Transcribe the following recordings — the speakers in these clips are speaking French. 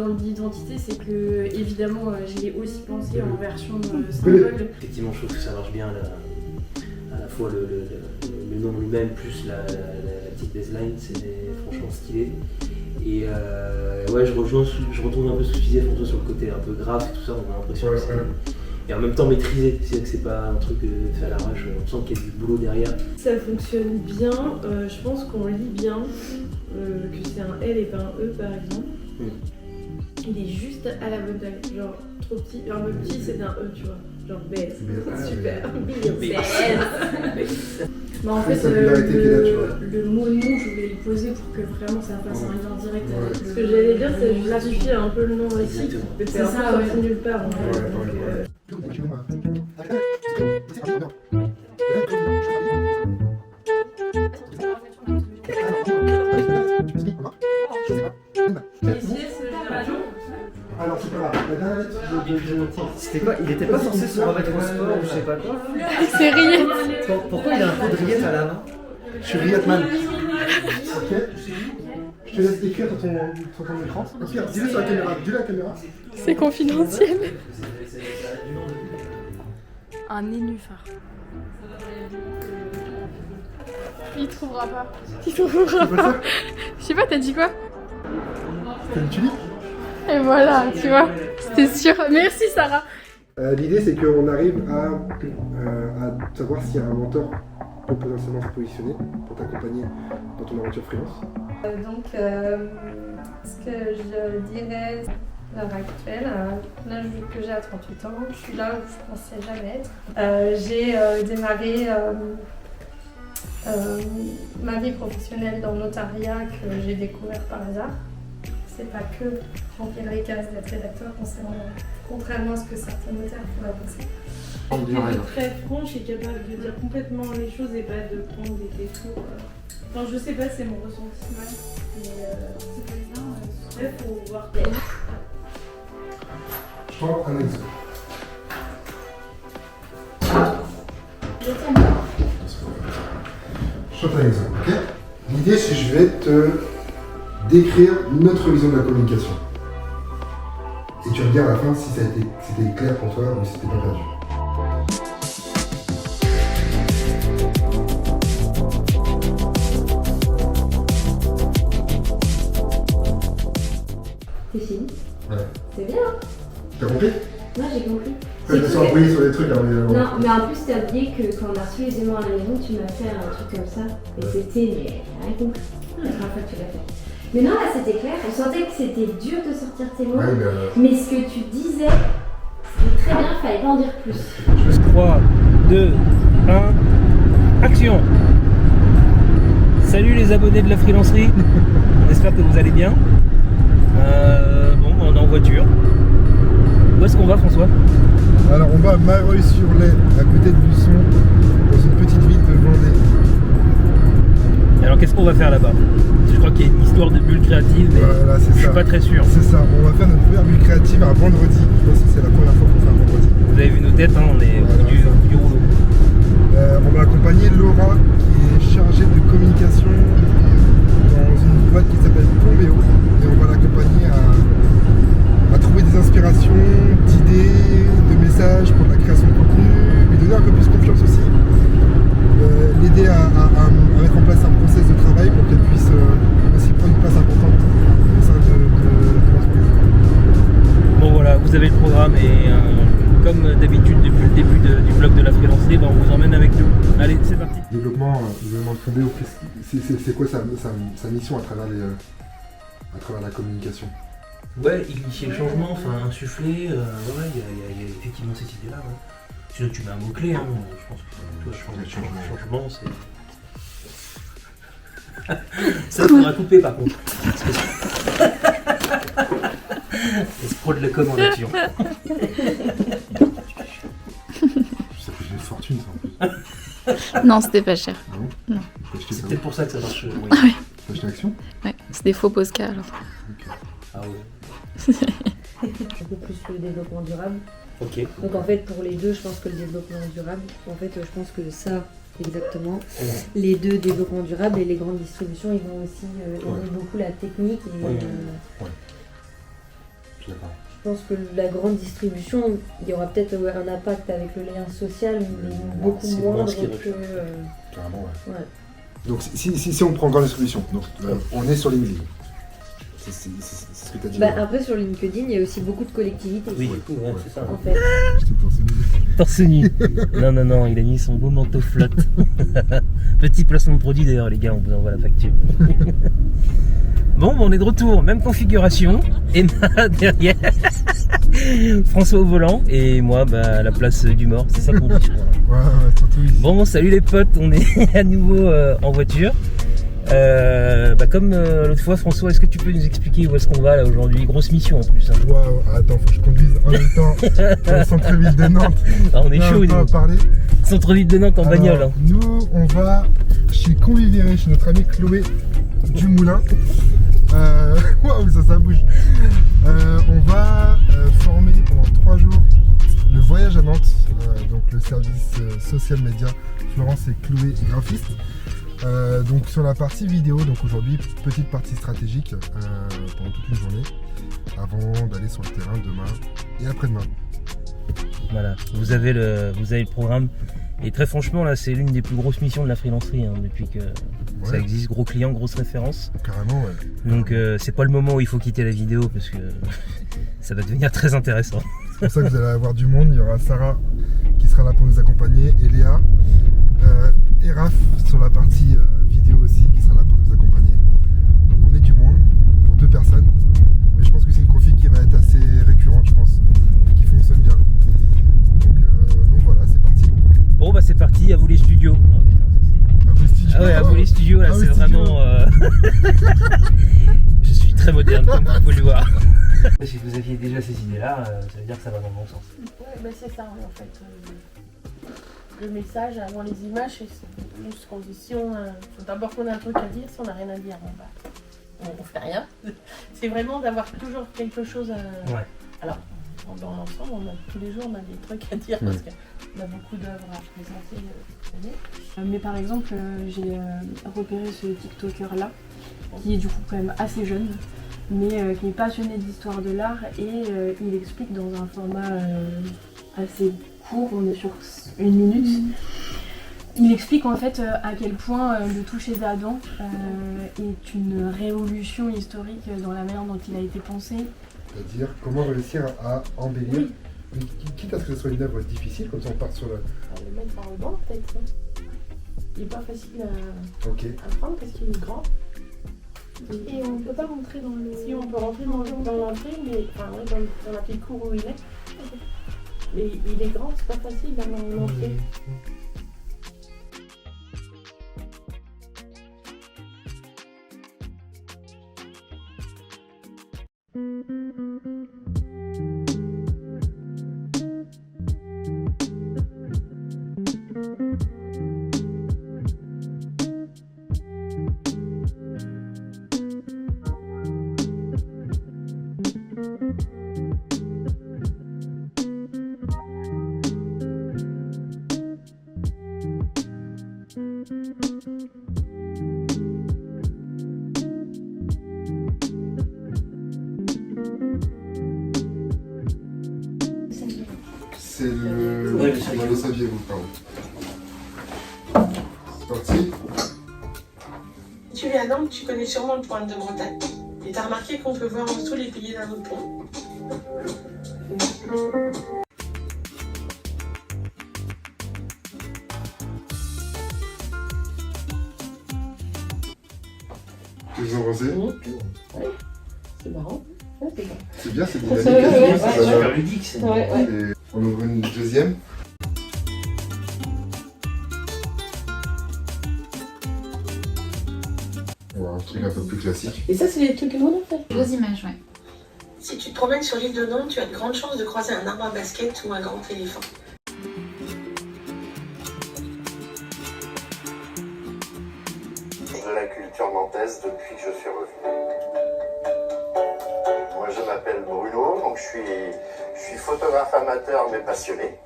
termes d'identité, c'est que évidemment je l'ai aussi pensé en version symbole. Effectivement, je trouve que ça marche bien à la fois le nom lui-même plus la petite baseline, c'est franchement stylé. Et ouais, je retrouve un peu ce que tu disais François sur le côté un peu grave et tout ça, on a l'impression que c'est. Et en même temps maîtrisé, c'est-à-dire que c'est pas un truc fait à l'arrache, on sent qu'il y a du boulot derrière. Ça fonctionne bien, je pense qu'on lit bien, que c'est un L et pas un E par exemple. Il est juste à la bonne taille, genre trop petit, un peu petit c'est un E tu vois, genre BS, super, BS. Mais en fait, le mot nom, je voulais le poser pour que vraiment ça fasse un lien direct avec le... Ce que j'allais dire, c'est justifier un peu le nom aussi. C'est ça, ouais. Nulle part en fait. Alors c'est pas grave, la dernière lettre C'était quoi? Il était pas censé se remettre au sport ou je sais pas quoi? C'est Riette. Pourquoi il a un pot de Riette à la main? Je suis Rietman. Ok. Je te laisse décrire sur ton écran. Pierre, dis-le sur la caméra. Dis-le à la caméra. C'est confidentiel. Un nénuphar. Il trouvera pas. Il trouvera pas. Je sais pas, t'as dit quoi? C'est une tulipe. Et voilà, tu vois, c'était sûr. Merci Sarah. L'idée c'est qu'on arrive à savoir s'il y a un mentor peut potentiellement se positionner pour t'accompagner dans ton aventure freelance. Donc, ce que je dirais à l'heure actuelle, l'âge que j'ai à 38 ans, je suis là où je pensais jamais être. J'ai démarré ma vie professionnelle dans le notariat que j'ai découvert par hasard. C'est pas que remplir les cases d'être rédacteur contrairement à ce que certains notaires pourraient penser. D'être très franche et capable de dire complètement les choses et pas de prendre des défauts. Enfin, je sais pas, c'est mon ressenti. Mais c'est pas bien. Il faut voir. Je prends un exemple. Je prends un exemple, ok? L'idée c'est que je vais te décrire notre vision de la communication. Et tu regardes à la fin si c'était clair pour toi ou si c'était pas perdu. C'est fini? Ouais. C'est bien, hein? T'as compris? Moi j'ai compris. Je me suis envoyé sur des trucs. Non, mais en plus t'as oublié que quand on a reçu les aimants à la maison, tu m'as fait un truc comme ça. Et c'était, mais rien compris. La première fois que tu l'as fait. Mais non, là c'était clair, on sentait que c'était dur de sortir tes mots, mais ce que tu disais, c'était très bien, fallait pas en dire plus. Je fais 3, 2, 1, action! Salut les abonnés de la freelancerie, on espère que vous allez bien. Bon, on est en voiture. Où est-ce qu'on va François? Alors on va à Mareuil-sur-Lay, à côté de Buisson, dans une petite ville de Vendée. Alors qu'est-ce qu'on va faire là-bas? Je crois qu'il y a une histoire de bulle créative, mais voilà, je suis pas très sûr. C'est ça, on va faire notre première bulle créative un vendredi. Je pense que c'est la première fois qu'on fait un vendredi. Vous avez vu nos têtes, hein, on est au bout du rouleau. On va accompagner Laura qui est chargée de communication dans une boîte qui s'appelle Plombéo. Et on va l'accompagner à trouver des inspirations, d'idées, de messages pour la création de contenu, lui donner un peu plus confiance aussi. L'aider à mettre en place un process de travail pour qu'elle puisse aussi prendre une place importante au sein de l'entreprise. Bon voilà, vous avez le programme et comme d'habitude depuis le début du vlog de la freelancerie, on vous emmène avec nous. Allez, c'est parti. Développement de Plombéo, c'est quoi sa mission à travers la communication? Ouais, initier le changement, enfin insuffler, ouais, il y a effectivement cette idée-là. Ouais. Sinon tu mets un mot-clé, hein, je pense que toi, changement, c'est... Ça, il faudra couper par contre. C'est pro de la com en action. Ça coûte une fortune ça en plus. Non, c'était pas cher. Ah bon? Non. C'est peut-être pour ça que ça marche. Oui. Ah oui. T'as acheté Action? Ouais, c'est des faux postcards alors. Okay. Ah ouais. Beaucoup plus le développement durable. Ok. Donc en fait pour les deux, je pense que le développement durable, en fait je pense que ça exactement, les deux développements durables et les grandes distributions, ils vont aussi aider beaucoup la technique et d'accord. Je pense que la grande distribution, il y aura peut-être un impact avec le lien social, mais beaucoup c'est moindre moins ce qu'ils que... recherchent. Carrément, ouais. ouais. Donc si on prend grande distribution, donc on est sur LinkedIn. C'est ce que tu as dit. Bah, après, sur LinkedIn, il y a aussi beaucoup de collectivités. Oui, du coup, ouais, c'est ça. En fait. Je t'ai pensé mieux. Torse nu. Non, il a mis son beau manteau flotte. Petit placement de produit d'ailleurs, les gars, on vous envoie la facture. Bon, on est de retour, même configuration. Emma derrière, François au volant et moi à la place du mort, c'est ça qu'on dit, je crois. Ouais, surtout ici. Bon, salut les potes, on est à nouveau en voiture. Comme l'autre fois, François, est-ce que tu peux nous expliquer où est-ce qu'on va là aujourd'hui? Grosse mission en plus. Hein. Waouh, attends, faut que je conduise en même temps dans le centre-ville de Nantes. Ah, on est chaud, on va parler. Centre-ville de Nantes en bagnole. Hein. Nous, on va chez Convivéré, chez notre amie Chloé Dumoulin. Waouh, ça bouge. On va former pendant 3 jours le voyage à Nantes, donc le service social média Florence et Chloé graphistes. Donc sur la partie vidéo, donc aujourd'hui petite partie stratégique pendant toute une journée avant d'aller sur le terrain demain et après-demain. Voilà, vous avez le programme et très franchement là c'est l'une des plus grosses missions de la freelancerie hein, depuis que ça existe, gros client, grosse référence. Carrément ouais. Donc c'est pas le moment où il faut quitter la vidéo parce que ça va devenir très intéressant. C'est pour ça que vous allez avoir du monde, il y aura Sarah qui sera là pour nous accompagner et Léa. Et Raph sur la partie vidéo aussi qui sera là pour nous accompagner. Donc on est du monde pour 2 personnes, mais je pense que c'est une config qui va être assez récurrente je pense, qui fonctionne bien. Donc voilà, c'est parti. Bon bah c'est parti, à vous les studios. Oh, putain, À vous les studios. ah ouais, à vous les studios là, Ah, c'est les studios. vraiment... Je suis très moderne comme vous pouvez le voir. Si vous aviez déjà ces idées là, ça veut dire que ça va dans le bon sens. Ouais, bah c'est ça en fait. Le message avant les images, c'est juste qu'on dit si on a, faut d'abord qu'on a un truc à dire, si on n'a rien à dire, bon bah on fait rien. C'est vraiment d'avoir toujours quelque chose à... Ouais. Alors, dans l'ensemble, tous les jours on a des trucs à dire parce qu'on a beaucoup d'œuvres à présenter cette année. Mais par exemple, j'ai repéré ce TikToker là, qui est du coup quand même assez jeune, mais qui est passionné d'histoire de l'art et il explique dans un format assez court, on est sur 1 minute. Il explique en fait à quel point le toucher d'Adam est une révolution historique dans la manière dont il a été pensé. C'est-à-dire comment réussir à embellir, quitte à ce que ce soit une œuvre difficile, comme ça on part sur le... Le mettre par le banc peut-être. Il n'est pas facile à prendre parce qu'il est grand. Et on peut pas rentrer dans le... Si on peut rentrer dans l'entrée, mais enfin, ouais, dans la petite cour où il est. Mais il est grand, c'est pas facile d'avoir l'entrée. C'est le saviez-vous, pardon. C'est parti. Tu es à Nantes, tu connais sûrement le pointe de Bretagne. Et t'as remarqué qu'on peut voir en dessous les piliers d'un autre pont. Qu'est-ce que vous en pensez? Ouais, c'est marrant. Ouais, c'est bon. C'est bien, c'est dynamique. C'est super ludique, c'est Et on ouvre une deuxième. On va un truc un peu plus classique. Et ça, c'est les trucs que nous on a fait. Vos images, ouais. Si tu te promènes sur l'île de Nantes, tu as de grandes chances de croiser un arbre à basket ou un grand éléphant. De la culture nantaise depuis que je suis revenu. Moi je m'appelle Bruno, donc je suis photographe amateur mais passionné.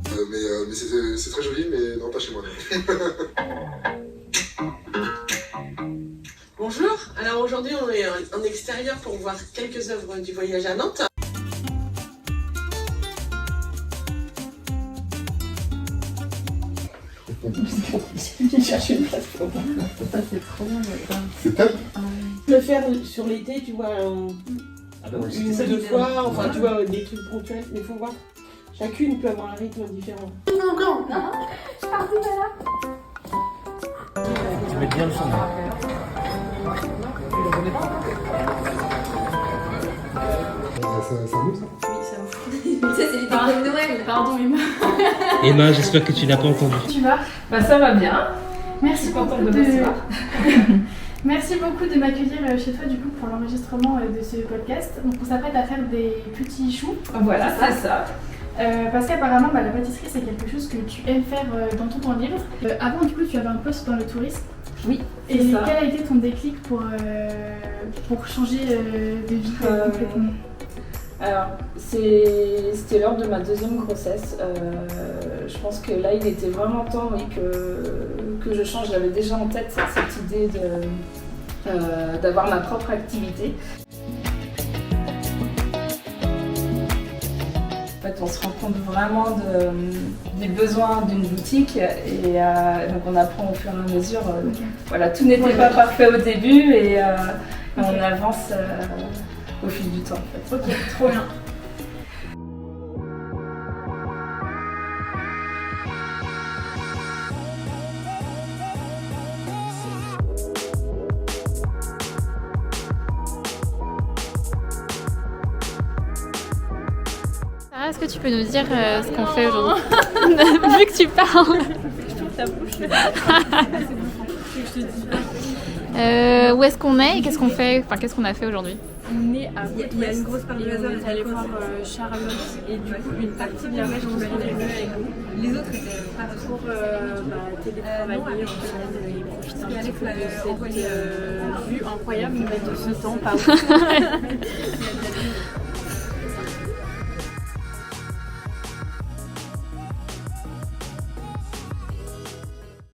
Mais c'est très joli, mais non pas chez moi. Bon, Bonjour, alors aujourd'hui on est en extérieur pour voir quelques œuvres du voyage à Nantes. Chercher une place pour moi. C'est trop bien. C'est top. Le faire sur l'été, tu vois, une ou deux fois, enfin tu vois, des trucs ponctuels, mais il faut voir. Chacune peut avoir un rythme différent. Je pars plus là. Tu mets bien le son. Ça bouge ça? Oui, ça me Ça, c'est les parents de Noël. Pardon Emma. Emma, j'espère que tu l'as pas entendu. Tu vas? Bah ça va bien. Merci Je suis beaucoup contente de recevoir. Merci beaucoup de m'accueillir chez toi du coup pour l'enregistrement de ce podcast. Donc on s'apprête à faire des petits choux. Voilà, c'est ça. Parce qu'apparemment la pâtisserie c'est quelque chose que tu aimes faire dans ton temps libre. Avant du coup tu avais un poste dans le tourisme. Oui. Et c'est ça. quel a été ton déclic pour changer de vie complètement? Alors, c'était lors de ma deuxième grossesse. Je pense que là, il était vraiment temps que je change. J'avais déjà en tête cette idée d'avoir ma propre activité. En fait, on se rend compte vraiment des besoins d'une boutique et donc on apprend au fur et à mesure. Voilà, tout n'était pas parfait au début et on avance au fil du temps en fait. Ok, trop bien. Sarah, est-ce que tu peux nous dire ce qu'on fait aujourd'hui? Vu que tu parles. Je trouve ta bouche. Où est-ce qu'on est et qu'est-ce qu'on fait? Enfin, qu'est-ce qu'on a fait aujourd'hui? On est à il y a une grosse part de hasard. On est allé voir Charlotte et du coup une partie de la mèche on est venue avec nous. Les autres étaient pas pour télétravailler en semaine et profiter un petit peu de cette vue incroyable mais de ce temps pas ouf.